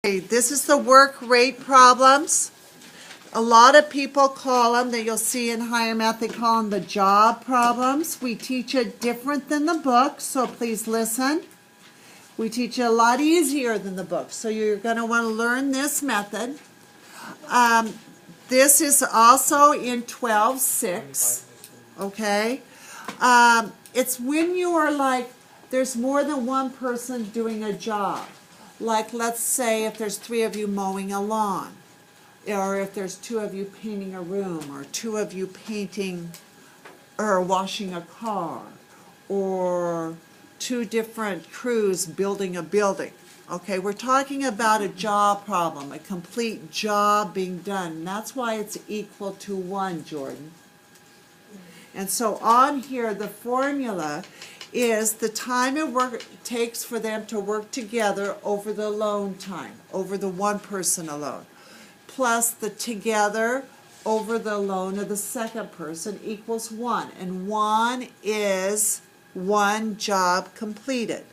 Okay, this is the work rate problems. A lot of people call them, that you'll see in higher math, they call them the job problems. We teach it different than the book, so please listen. We teach it a lot easier than the book, so you're going to want to learn this method. This is also in 12-6, okay? It's when you are like, there's more than one person doing a job. Like, let's say if there's 3 of you mowing a lawn, or if there's 2 of you painting a room, or 2 of you painting or washing a car, or 2 different crews building a building. Okay, we're talking about a job problem, a complete job being done. And that's why it's equal to 1, Jordan. And so on here, the formula is the time it takes for them to work together over the alone time, over the one person alone, plus the together over the alone of the second person equals 1. And 1 is 1 job completed.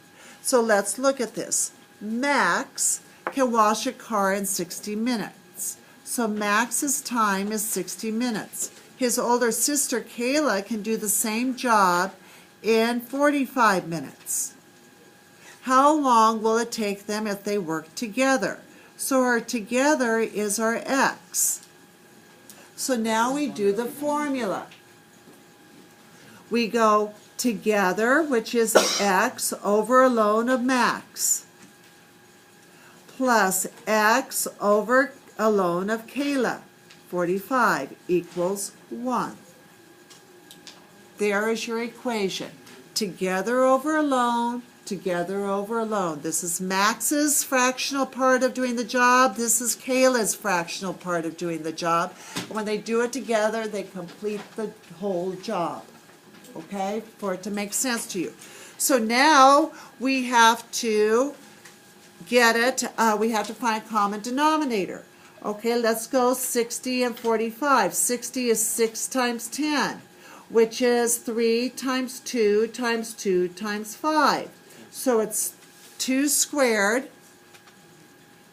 So let's look at this. Max can wash a car in 60 minutes. So Max's time is 60 minutes. His older sister Kayla can do the same job in 45 minutes. How long will it take them if they work together? So our together is our X. So now we do the formula. We go together, which is X over alone of Max, plus X over alone of Kayla, 45, equals 1. There is your equation. Together over alone, together over alone. This is Max's fractional part of doing the job. This is Kayla's fractional part of doing the job. When they do it together, they complete the whole job. Okay? For it to make sense to you. So now we have to get it. We have to find a common denominator. Okay, let's go 60 and 45. 60 is 6 times 10. Which is 3 times 2 times 2 times 5. So it's 2 squared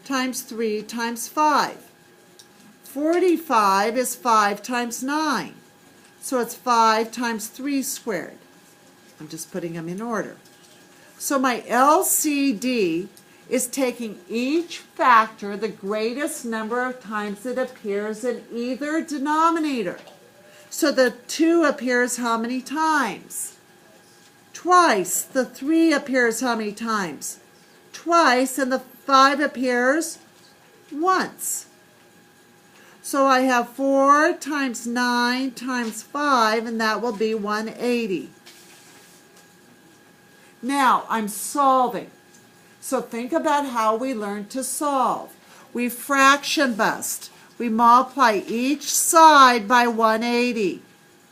times 3 times 5. 45 is 5 times 9. So it's 5 times 3 squared. I'm just putting them in order. So my LCD is taking each factor, the greatest number of times it appears in either denominator. So the 2 appears how many times? Twice. The 3 appears how many times? Twice. And the 5 appears once. So I have 4 times 9 times 5, and that will be 180. Now, I'm solving. So think about how we learn to solve. We fraction bust. We multiply each side by 180.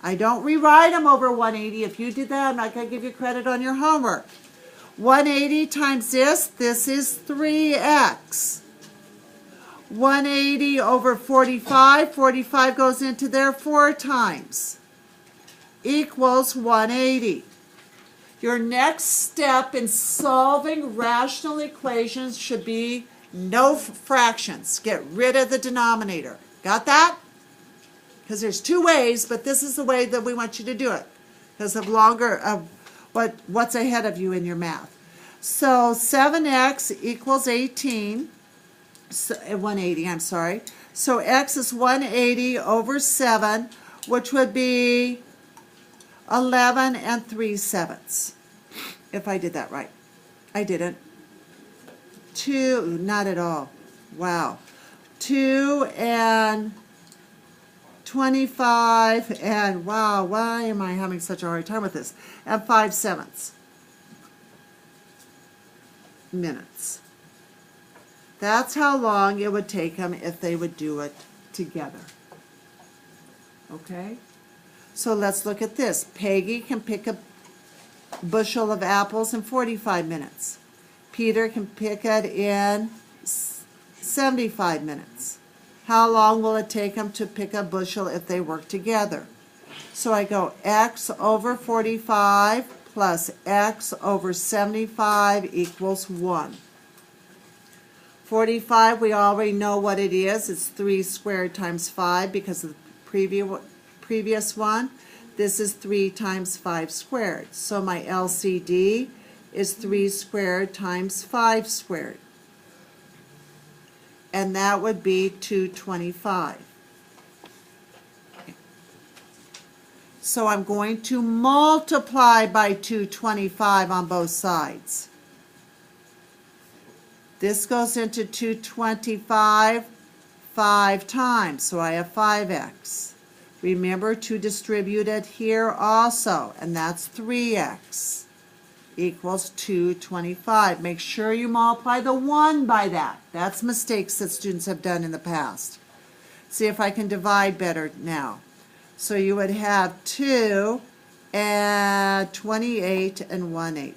I don't rewrite them over 180. If you did that, I'm not going to give you credit on your homework. 180 times this is 3x. 180 over 45, 45 goes into there 4 times, equals 180. Your next step in solving rational equations should be no fractions. Get rid of the denominator. Got that? Because there's 2 ways, but this is the way that we want you to do it because of what's ahead of you in your math. So 7x equals 18. 180, I'm sorry. So x is 180 over 7, which would be 11 and 3/7. If I did that right. I didn't. 2, not at all. Wow. 2 and 25 and wow, why am I having such a hard time with this? And 5/7 minutes. That's how long it would take them if they would do it together. Okay? So let's look at this. Peggy can pick a bushel of apples in 45 minutes. Peter can pick it in 75 minutes. How long will it take them to pick a bushel if they work together? So I go x over 45 plus x over 75 equals 1. 45, we already know what it is. It's 3 squared times 5 because of the previous one. This is 3 times 5 squared. So my LCD is 3 squared times 5 squared. And that would be 225. So I'm going to multiply by 225 on both sides. This goes into 225 5 times, so I have 5x. Remember to distribute it here also, and that's 3x equals 225. Make sure you multiply the 1 by that. That's mistakes that students have done in the past. See if I can divide better now. So you would have 2 and 28 and 1/8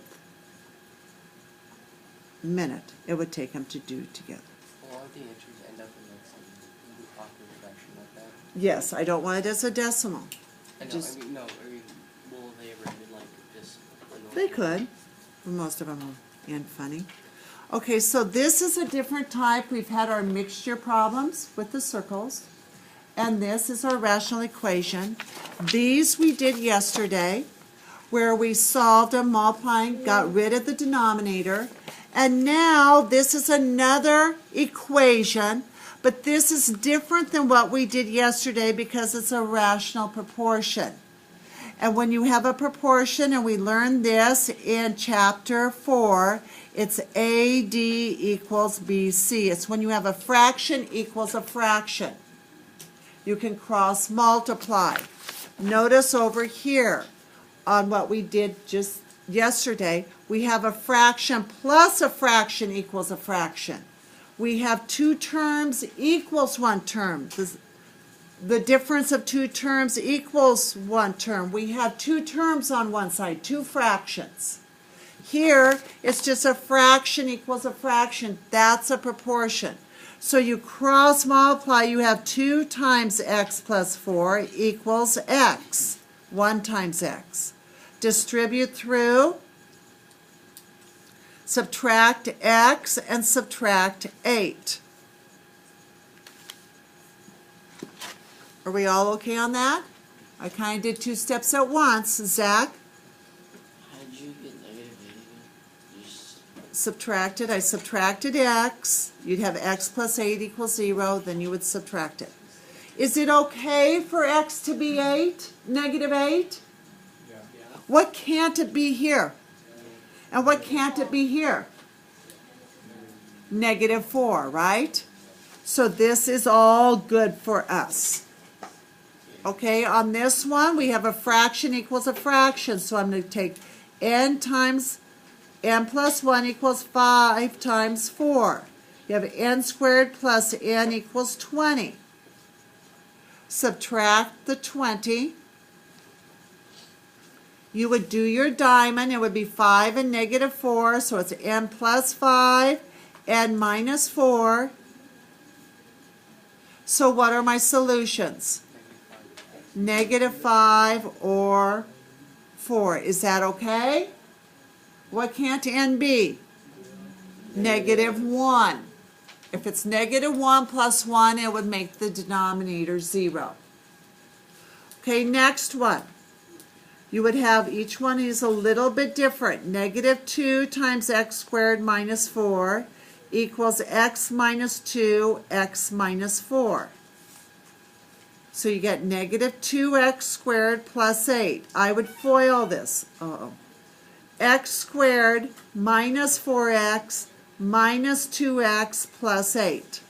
minute it would take them to do together. A lot of the answers end up in like some awkward fraction like that. Yes, I don't want it as a decimal. I know, Just- I mean, no, I mean, will they ever end in like this? They could. Most of them will end funny. Okay, so this is a different type. We've had our mixture problems with the circles. And this is our rational equation. These we did yesterday, where we solved them multiplying, got rid of the denominator. And now this is another equation, but this is different than what we did yesterday because it's a rational proportion. And when you have a proportion, and we learned this in chapter 4, it's AD equals BC. It's when you have a fraction equals a fraction. You can cross multiply. Notice over here on what we did just yesterday, we have a fraction plus a fraction equals a fraction. We have 2 terms equals 1 term. The difference of 2 terms equals 1 term. We have 2 terms on one side, 2 fractions. Here, it's just a fraction equals a fraction. That's a proportion. So you cross multiply, you have 2 times x plus 4 equals x. 1 times x. Distribute through, subtract x and subtract 8. Are we all okay on that? I kind of did 2 steps at once. Zach? How did you get negative 8 again? Subtracted. I subtracted x. You'd have x plus 8 equals 0. Then you would subtract it. Is it okay for x to be 8? Negative 8? Yeah. What can't it be here? And what can't it be here? Negative 4, right? So this is all good for us. Okay, on this one, we have a fraction equals a fraction. So I'm going to take n times n plus 1 equals 5 times 4. You have n squared plus n equals 20. Subtract the 20. You would do your diamond. It would be 5 and negative 4. So it's n plus 5, n minus 4. So what are my solutions? Negative 5 or 4. Is that okay? What can't n be? Negative 1. If it's negative 1 plus 1, it would make the denominator 0. Okay, next one. You would have, each one is a little bit different. Negative 2 times x squared minus 4 equals x minus 2, x minus 4. So you get negative 2x squared plus 8. I would FOIL this. X squared minus 4x minus 2x plus 8.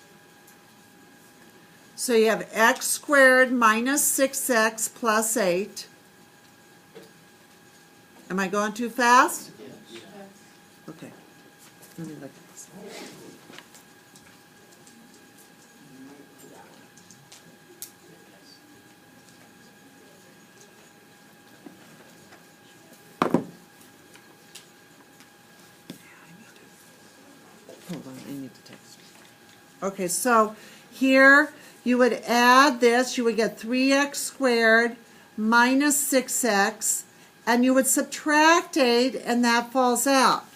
So you have x squared minus 6x plus 8. Am I going too fast? Yes. Okay. Let me look at this. Hold on, I need to text. Okay, so here you would add this, you would get 3x squared minus 6x, and you would subtract 8, and that falls out.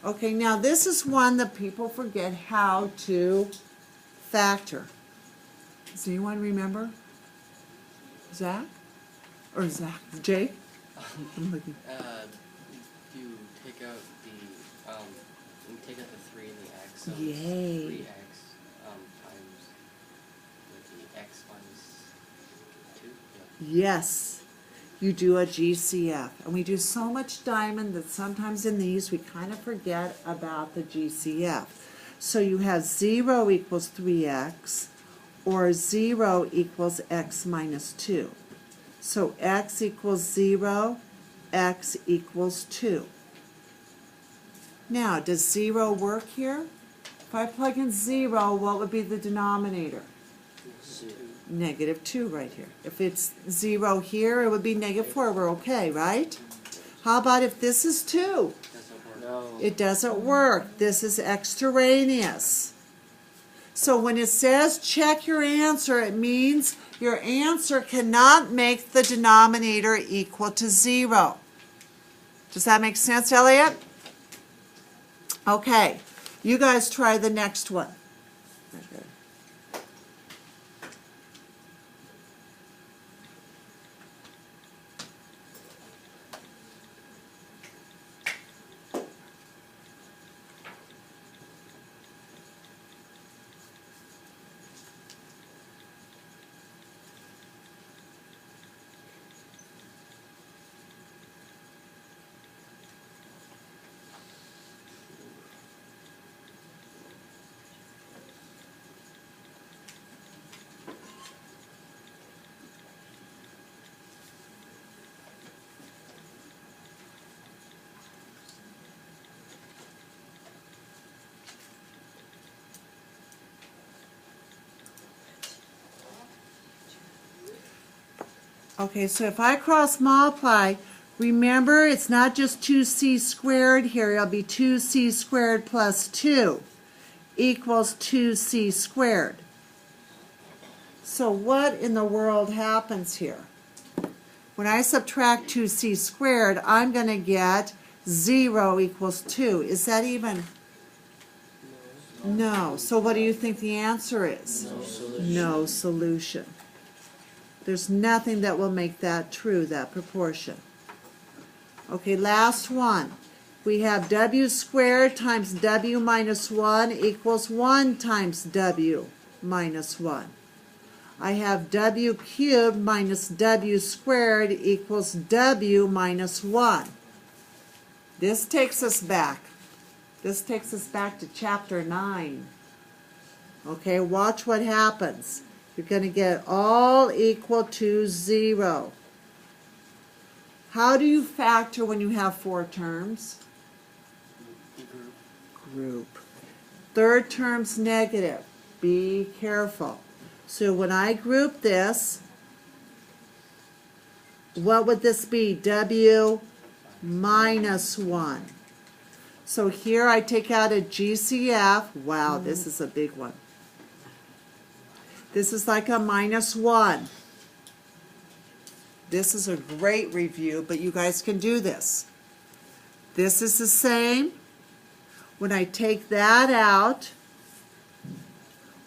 Okay, now this is one that people forget how to factor. Does anyone remember? Zach? Or Zach? Jake? I'm looking. You take out you take out the 3 and the x, so Yay. it's 3x times the x minus 2. Yeah. Yes. You do a GCF. And we do so much diamond that sometimes in these we kind of forget about the GCF. So you have 0 equals 3x or 0 equals x minus 2. So x equals 0, x equals 2. Now, does 0 work here? If I plug in 0, what would be the denominator? Negative 2 right here. If it's 0 here, it would be negative 4. We're okay, right? How about if this is 2? No. It doesn't work. This is extraneous. So when it says check your answer, it means your answer cannot make the denominator equal to 0. Does that make sense, Elliot? Okay. You guys try the next one. Okay. Okay, so if I cross multiply, remember it's not just 2c squared here, it'll be 2c squared plus 2 equals 2c squared. So what in the world happens here? When I subtract 2c squared, I'm going to get 0 equals 2. Is that even? No. So what do you think the answer is? No solution. No solution. There's nothing that will make that true, that proportion. Okay, last one. We have w squared times w minus 1 equals 1 times w minus 1. I have w cubed minus w squared equals w minus 1. This takes us back. This takes us back to chapter 9. Okay, watch what happens. You're going to get all equal to 0. How do you factor when you have 4 terms? Group. Third term's negative. Be careful. So when I group this, what would this be? W minus 1. So here I take out a GCF. Wow, this is a big one. This is like a minus 1. This is a great review, but you guys can do this. This is the same. When I take that out,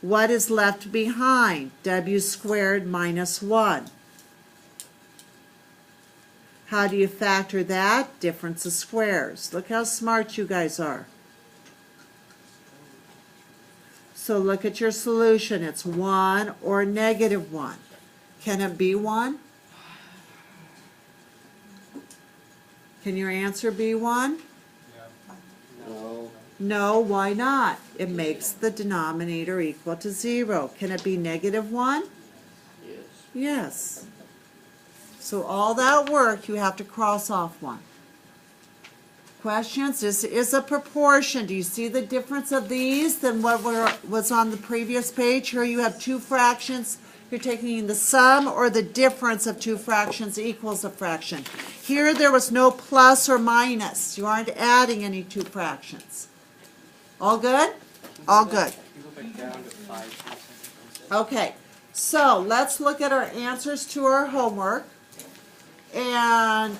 what is left behind? W squared minus 1. How do you factor that? Difference of squares. Look how smart you guys are. So look at your solution. It's 1 or negative 1. Can it be 1? Can your answer be 1? No. No, why not? It makes the denominator equal to 0. Can it be negative 1? Yes. Yes. So all that work, you have to cross off 1. Questions? This is a proportion. Do you see the difference of these than what was on the previous page? Here you have 2 fractions. You're taking the sum or the difference of 2 fractions equals a fraction. Here there was no plus or minus. You aren't adding any 2 fractions. All good? All good. You go back down to 5. Okay, so let's look at our answers to our homework. And